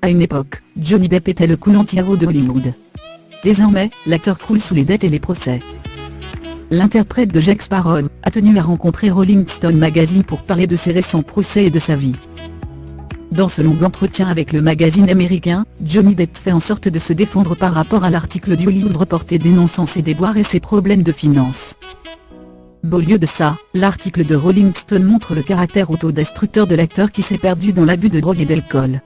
À une époque, Johnny Depp était le cool anti-héros de Hollywood. Désormais, l'acteur croule sous les dettes et les procès. L'interprète de Jack Sparrow a tenu à rencontrer Rolling Stone Magazine pour parler de ses récents procès et de sa vie. Dans ce long entretien avec le magazine américain, Johnny Depp fait en sorte de se défendre par rapport à l'article du Hollywood Reporter dénonçant ses déboires et ses problèmes de finances. Au lieu de ça, l'article de Rolling Stone montre le caractère autodestructeur de l'acteur qui s'est perdu dans l'abus de drogue et d'alcool.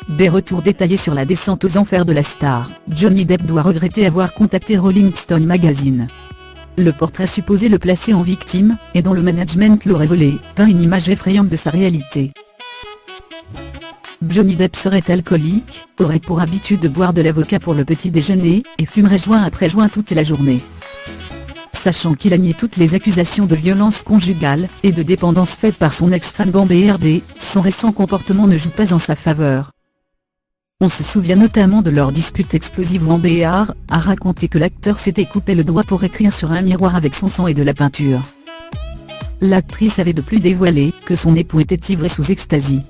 Des retours détaillés sur la descente aux enfers de la star, Johnny Depp doit regretter avoir contacté Rolling Stone Magazine. Le portrait supposé le placer en victime, et dont le management l'aurait volé, peint une image effrayante de sa réalité. Johnny Depp serait alcoolique, aurait pour habitude de boire de l'avocat pour le petit déjeuner, et fumerait joint après joint toute la journée. Sachant qu'il a nié toutes les accusations de violence conjugale et de dépendance faites par son ex-femme Amber Heard, son récent comportement ne joue pas en sa faveur. On se souvient notamment de leur dispute explosive où Amber Heard a raconté que l'acteur s'était coupé le doigt pour écrire sur un miroir avec son sang et de la peinture. L'actrice avait de plus dévoilé que son époux était ivre et sous extasie.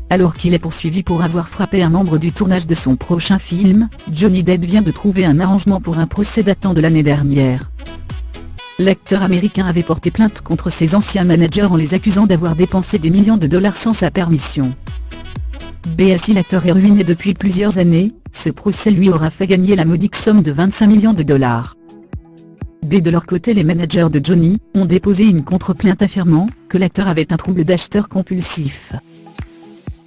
Alors qu'il est poursuivi pour avoir frappé un membre du tournage de son prochain film, Johnny Depp vient de trouver un arrangement pour un procès datant de l'année dernière. L'acteur américain avait porté plainte contre ses anciens managers en les accusant d'avoir dépensé des millions de dollars sans sa permission. Si l'acteur est ruiné depuis plusieurs années, ce procès lui aura fait gagner la modique somme de 25 millions de dollars. De leur côté, les managers de Johnny ont déposé une contre-plainte affirmant que l'acteur avait un trouble d'acheteur compulsif.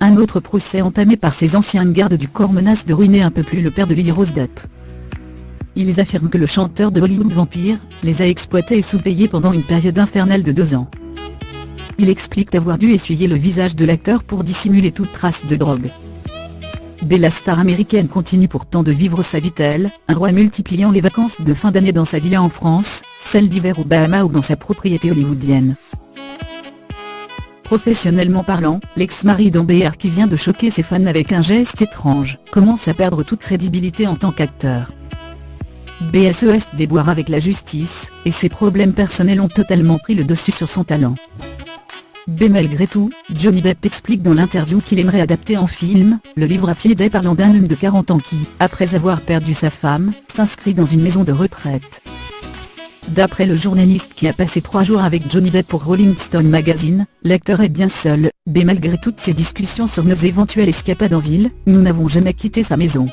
Un autre procès entamé par ses anciens gardes du corps menace de ruiner un peu plus le père de Lily Rose Depp. Ils affirment que le chanteur de Hollywood Vampire les a exploités et sous-payés pendant une période infernale de 2 ans. Il explique avoir dû essuyer le visage de l'acteur pour dissimuler toute trace de drogue. La star américaine continue pourtant de vivre sa vie telle un roi, multipliant les vacances de fin d'année dans sa villa en France, celles d'hiver aux Bahamas ou dans sa propriété hollywoodienne. Professionnellement parlant, l'ex-mari d'Amber Heard, qui vient de choquer ses fans avec un geste étrange, commence à perdre toute crédibilité en tant qu'acteur. Se déboire avec la justice, et ses problèmes personnels ont totalement pris le dessus sur son talent. Malgré tout, Johnny Depp explique dans l'interview qu'il aimerait adapter en film le livre à pied d'Ay parlant d'un homme de 40 ans qui, après avoir perdu sa femme, s'inscrit dans une maison de retraite. D'après le journaliste qui a passé 3 jours avec Johnny Depp pour Rolling Stone Magazine, l'acteur est bien seul, malgré toutes ces discussions sur nos éventuelles escapades en ville, nous n'avons jamais quitté sa maison.